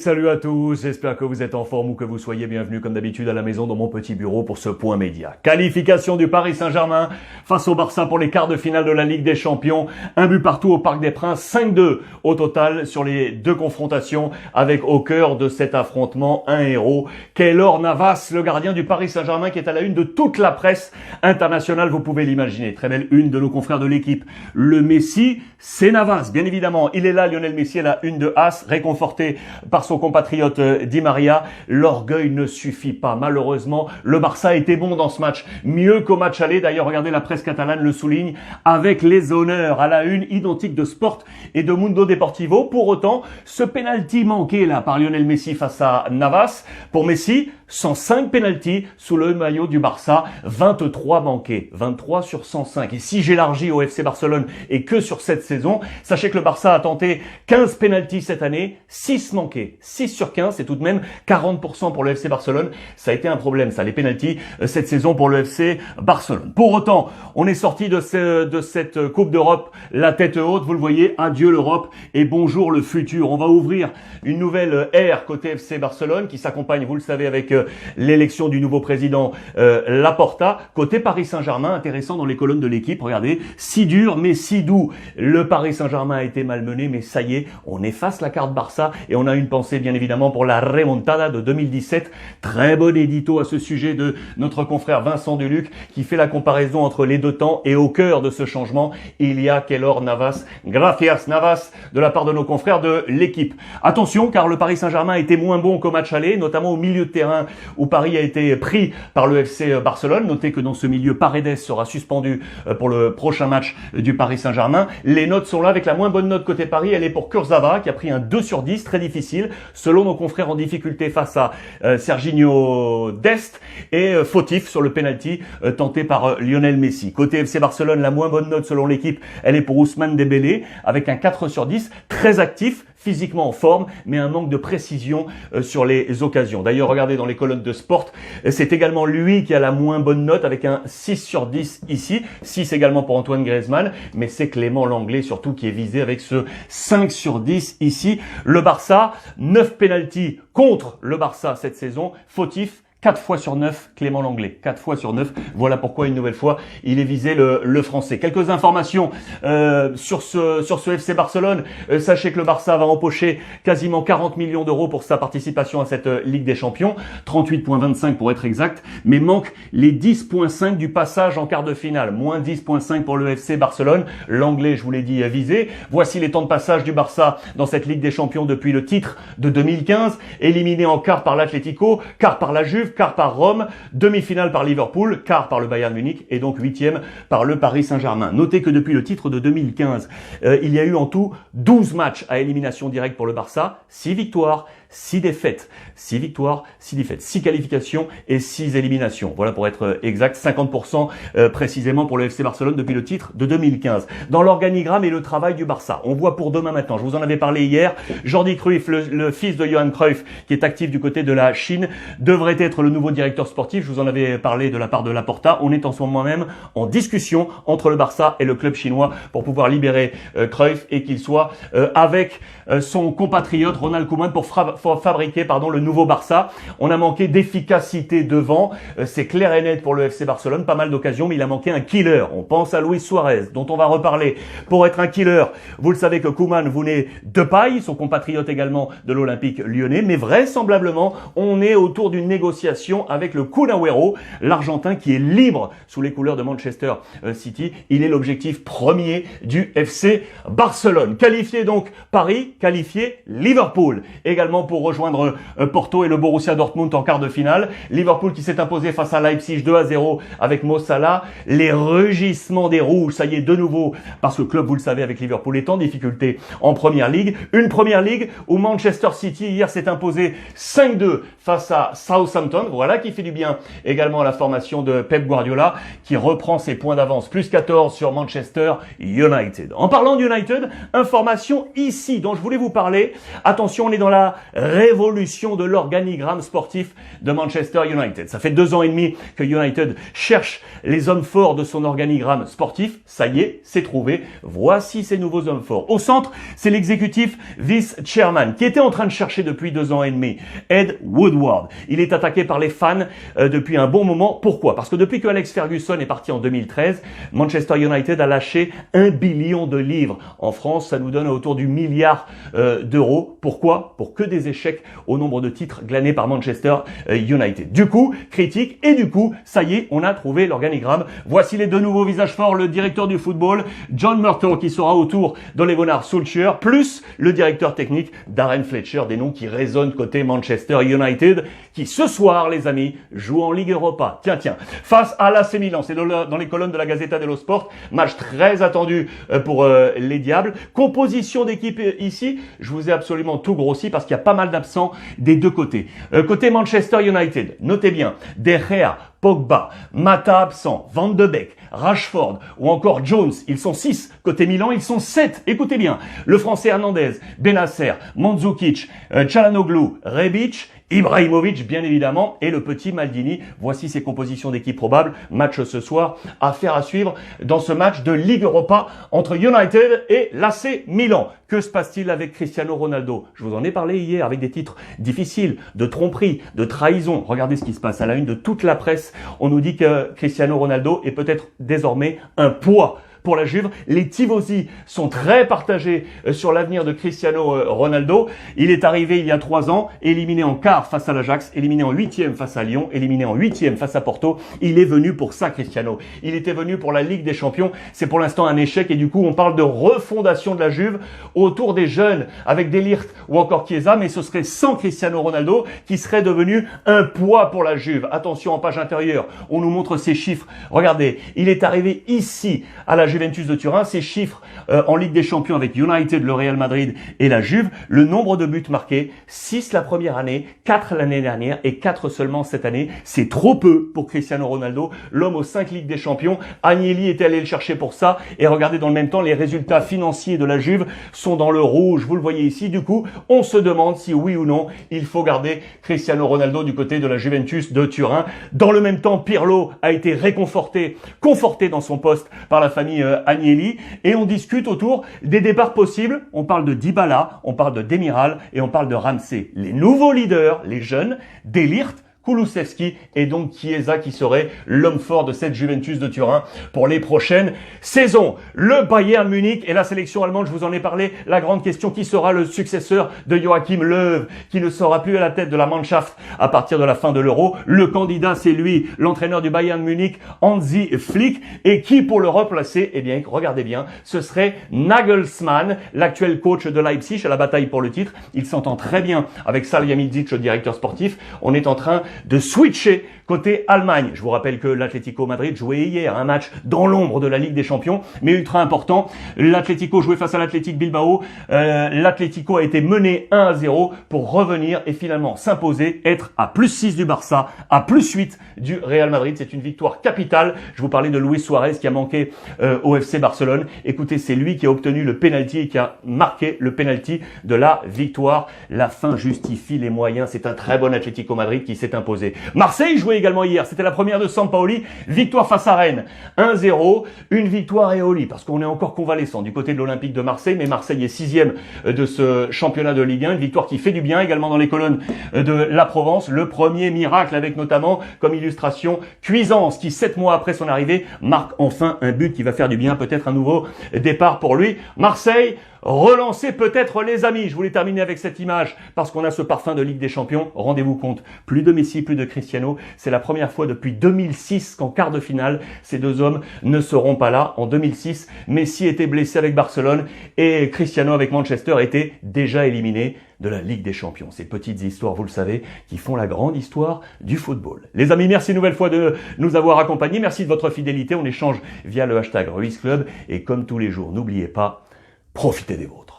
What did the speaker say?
Salut à tous, j'espère que vous êtes en forme ou que vous soyez bienvenus comme d'habitude à la maison dans mon petit bureau pour ce point média. Qualification du Paris Saint-Germain face au Barça pour les quarts de finale de la Ligue des Champions. Un but partout au Parc des Princes, 5-2 au total sur les deux confrontations avec au cœur de cet affrontement un héros, Keylor Navas, le gardien du Paris Saint-Germain qui est à la une de toute la presse internationale, vous pouvez l'imaginer. Très belle une de nos confrères de l'équipe. Le Messi, c'est Navas, bien évidemment. Il est là, Lionel Messi, à la une de As, réconforté par son compatriote Di Maria. L'orgueil ne suffit pas. Malheureusement, le Barça était bon dans ce match. Mieux qu'au match aller. D'ailleurs, regardez, la presse catalane le souligne avec les honneurs à la une identique de Sport et de Mundo Deportivo. Pour autant, ce penalty manqué là par Lionel Messi face à Navas, pour Messi, 105 penalties sous le maillot du Barça, 23 manqués, 23 sur 105. Et si j'élargis au FC Barcelone et que sur cette saison, sachez que le Barça a tenté 15 penalties cette année, 6 manqués. 6 sur 15, c'est tout de même 40% pour le FC Barcelone. Ça a été un problème, ça, les pénaltys cette saison pour le FC Barcelone. Pour autant, on est sorti de cette Coupe d'Europe la tête haute. Vous le voyez, adieu l'Europe et bonjour le futur. On va ouvrir une nouvelle ère côté FC Barcelone qui s'accompagne, vous le savez, avec l'élection du nouveau président Laporta. Côté Paris Saint-Germain, intéressant dans les colonnes de l'équipe, regardez, si dur mais si doux. Le Paris Saint-Germain a été malmené, mais ça y est, on efface la carte Barça et on a une pensée bien évidemment pour la remontada de 2017. Très bon édito à ce sujet de notre confrère Vincent Duluc qui fait la comparaison entre les deux temps et au cœur de ce changement, il y a Keylor Navas. Gracias Navas de la part de nos confrères de l'équipe. Attention car le Paris Saint-Germain a été moins bon qu'au match aller, notamment au milieu de terrain où Paris a été pris par le FC Barcelone. Notez que dans ce milieu, Paredes sera suspendu pour le prochain match du Paris Saint-Germain. Les notes sont là avec la moins bonne note côté Paris, elle est pour Kurzawa qui a pris un 2 sur 10, très difficile, selon nos confrères en difficulté face à Serginho Dest et fautif sur le penalty tenté par Lionel Messi. Côté FC Barcelone, la moins bonne note selon l'équipe, elle est pour Ousmane Dembélé avec un 4 sur 10, très actif, physiquement en forme, mais un manque de précision sur les occasions. D'ailleurs, regardez dans les colonnes de Sport, c'est également lui qui a la moins bonne note avec un 6 sur 10 ici, 6 également pour Antoine Griezmann, mais c'est Clément Lenglet surtout qui est visé avec ce 5 sur 10 ici. Le Barça, 9 pénaltys contre le Barça cette saison, fautif, 4 fois sur 9, Clément Lenglet. 4 fois sur 9. Voilà pourquoi, une nouvelle fois, il est visé le français. Quelques informations sur ce FC Barcelone. Sachez que le Barça va empocher quasiment 40 millions d'euros pour sa participation à cette Ligue des Champions. 38,25 pour être exact. Mais manque les 10,5 du passage en quart de finale. Moins 10,5 pour le FC Barcelone. L'anglais, je vous l'ai dit, visé. Voici les temps de passage du Barça dans cette Ligue des Champions depuis le titre de 2015. Éliminé en quart par l'Atlético, quart par la Juve, quart par Rome, demi-finale par Liverpool, quart par le Bayern Munich et donc huitième par le Paris Saint-Germain. Notez que depuis le titre de 2015, il y a eu en tout 12 matchs à élimination directe pour le Barça, 6 victoires, 6 défaites. 6 victoires, 6 défaites, 6 qualifications et 6 éliminations. Voilà pour être exact, 50% précisément pour le FC Barcelone depuis le titre de 2015. Dans l'organigramme et le travail du Barça, on voit pour demain matin, je vous en avais parlé hier, Jordi Cruyff, le fils de Johan Cruyff, qui est actif du côté de la Chine, devrait être le nouveau directeur sportif. Je vous en avais parlé de la part de Laporta. On est en ce moment même en discussion entre le Barça et le club chinois pour pouvoir libérer Cruyff et qu'il soit avec son compatriote Ronald Koeman pour fabriquer le nouveau Barça. On a manqué d'efficacité devant, c'est clair et net pour le FC Barcelone, pas mal d'occasions, mais il a manqué un killer. On pense à Luis Suarez, dont on va reparler. Pour être un killer, vous le savez que Koeman venait de paille, son compatriote également de l'Olympique lyonnais, mais vraisemblablement, on est autour d'une négociation avec le Kun Agüero, l'Argentin qui est libre sous les couleurs de Manchester City. Il est l'objectif premier du FC Barcelone. Qualifié donc Paris, qualifié Liverpool. Également pour rejoindre Porto et le Borussia Dortmund en quart de finale. Liverpool qui s'est imposé face à Leipzig 2-0 avec Mo Salah. Les rugissements des rouges, ça y est de nouveau, parce que le club, vous le savez, avec Liverpool est en difficulté en Première Ligue. Une Première Ligue où Manchester City hier s'est imposé 5-2 face à Southampton. Voilà qui fait du bien également à la formation de Pep Guardiola qui reprend ses points d'avance. Plus 14 sur Manchester United. En parlant d'United, information ici dont je voulais vous parler. Attention, on est dans la révolution de l'organigramme sportif de Manchester United. Ça fait 2 ans et demi que United cherche les hommes forts de son organigramme sportif. Ça y est, c'est trouvé. Voici ces nouveaux hommes forts. Au centre, c'est l'exécutif vice-chairman qui était en train de chercher depuis 2 ans et demi, Ed Woodward. Il est attaqué par les fans depuis un bon moment. Pourquoi? Parce que depuis que Alex Ferguson est parti en 2013, Manchester United a lâché 1 billion de livres. En France, ça nous donne autour du milliard d'euros. Pourquoi? Pour que des échecs au nombre de titres glanés par Manchester United. Du coup, critique, et du coup, ça y est, on a trouvé l'organigramme. Voici les 2 nouveaux visages forts, le directeur du football, John Murtough, qui sera autour d'Ole Gunnar Solskjaer, plus le directeur technique, Darren Fletcher, des noms qui résonnent côté Manchester United, qui ce soir, les amis, joue en Ligue Europa. Tiens, face à l'AC Milan, c'est dans les colonnes de la Gazzetta dello Sport, match très attendu pour les Diables. Composition d'équipe ici, je vous ai absolument tout grossi parce qu'il y a pas mal d'absents des 2 côtés. Côté Manchester United, notez bien, De Gea, Pogba, Mata absent, Van de Beek, Rashford ou encore Jones, ils sont 6. Côté Milan, ils sont 7. Écoutez bien, le français Hernandez, Benacer, Mandzukic, Çalhanoğlu, Rebic, Ibrahimovic, bien évidemment, et le petit Maldini. Voici ses compositions d'équipe probables. Match ce soir, affaire à suivre dans ce match de Ligue Europa entre United et l'AC Milan. Que se passe-t-il avec Cristiano Ronaldo? Je vous en ai parlé hier avec des titres difficiles, de tromperie, de trahison. Regardez ce qui se passe à la une de toute la presse. On nous dit que Cristiano Ronaldo est peut-être désormais un poids pour la Juve. Les tifosi sont très partagés sur l'avenir de Cristiano Ronaldo. Il est arrivé il y a 3 ans, éliminé en quart face à l'Ajax, éliminé en 8e face à Lyon, éliminé en 8e face à Porto. Il est venu pour ça, Cristiano. Il était venu pour la Ligue des Champions. C'est pour l'instant un échec et du coup, on parle de refondation de la Juve autour des jeunes avec De Ligt ou encore Chiesa, mais ce serait sans Cristiano Ronaldo qui serait devenu un poids pour la Juve. Attention, en page intérieure, on nous montre ces chiffres. Regardez, il est arrivé ici à la Juventus de Turin, ces chiffres en Ligue des Champions avec United, le Real Madrid et la Juve, le nombre de buts marqués, 6 la première année, 4 l'année dernière et 4 seulement cette année. C'est trop peu pour Cristiano Ronaldo, l'homme aux 5 Ligues des Champions. Agnelli était allé le chercher pour ça et regardez dans le même temps, les résultats financiers de la Juve sont dans le rouge. Vous le voyez ici, du coup, on se demande si oui ou non, il faut garder Cristiano Ronaldo du côté de la Juventus de Turin. Dans le même temps, Pirlo a été conforté dans son poste par la famille Agnelli et on discute autour des départs possibles. On parle de Dybala, on parle de Demiral et on parle de Ramsey. Les nouveaux leaders, les jeunes, De Ligt, Kulusevski et donc Chiesa qui serait l'homme fort de cette Juventus de Turin pour les prochaines saisons. Le Bayern Munich et la sélection allemande, je vous en ai parlé. La grande question, qui sera le successeur de Joachim Löw, qui ne sera plus à la tête de la Mannschaft à partir de la fin de l'Euro? Le candidat, c'est lui, l'entraîneur du Bayern Munich, Hansi Flick, et qui pour le remplacer? Eh bien, regardez bien, ce serait Nagelsmann, l'actuel coach de Leipzig à la bataille pour le titre. Il s'entend très bien avec Salihamidzic, le directeur sportif. On est en train de switcher côté Allemagne. Je vous rappelle que l'Atlético Madrid jouait hier un match dans l'ombre de la Ligue des Champions, mais ultra important. L'Atlético jouait face à l'Athletic Bilbao. L'Atlético a été mené 1-0 pour revenir et finalement s'imposer, être à +6 du Barça, à +8 du Real Madrid. C'est une victoire capitale. Je vous parlais de Luis Suarez qui a manqué au FC Barcelone. Écoutez, c'est lui qui a obtenu le penalty et qui a marqué le penalty de la victoire. La fin justifie les moyens. C'est un très bon Atlético Madrid qui s'est imposé. Marseille jouait également hier. C'était la première de Sampaoli. Victoire face à Rennes. 1-0. Une victoire éolie parce qu'on est encore convalescent du côté de l'Olympique de Marseille. Mais Marseille est 6e de ce championnat de Ligue 1. Une victoire qui fait du bien également dans les colonnes de la Provence. Le premier miracle avec notamment comme illustration Cuisance qui 7 mois après son arrivée marque enfin un but qui va faire du bien. Peut-être un nouveau départ pour lui. Marseille relancez peut-être les amis. Je voulais terminer avec cette image parce qu'on a ce parfum de Ligue des Champions. Rendez-vous compte, plus de Messi, plus de Cristiano. C'est la première fois depuis 2006 qu'en quart de finale, ces deux hommes ne seront pas là. En 2006, Messi était blessé avec Barcelone et Cristiano avec Manchester était déjà éliminé de la Ligue des Champions. Ces petites histoires, vous le savez, qui font la grande histoire du football. Les amis, merci une nouvelle fois de nous avoir accompagnés. Merci de votre fidélité. On échange via le hashtag Ruiz Club et comme tous les jours, n'oubliez pas, profitez des vôtres.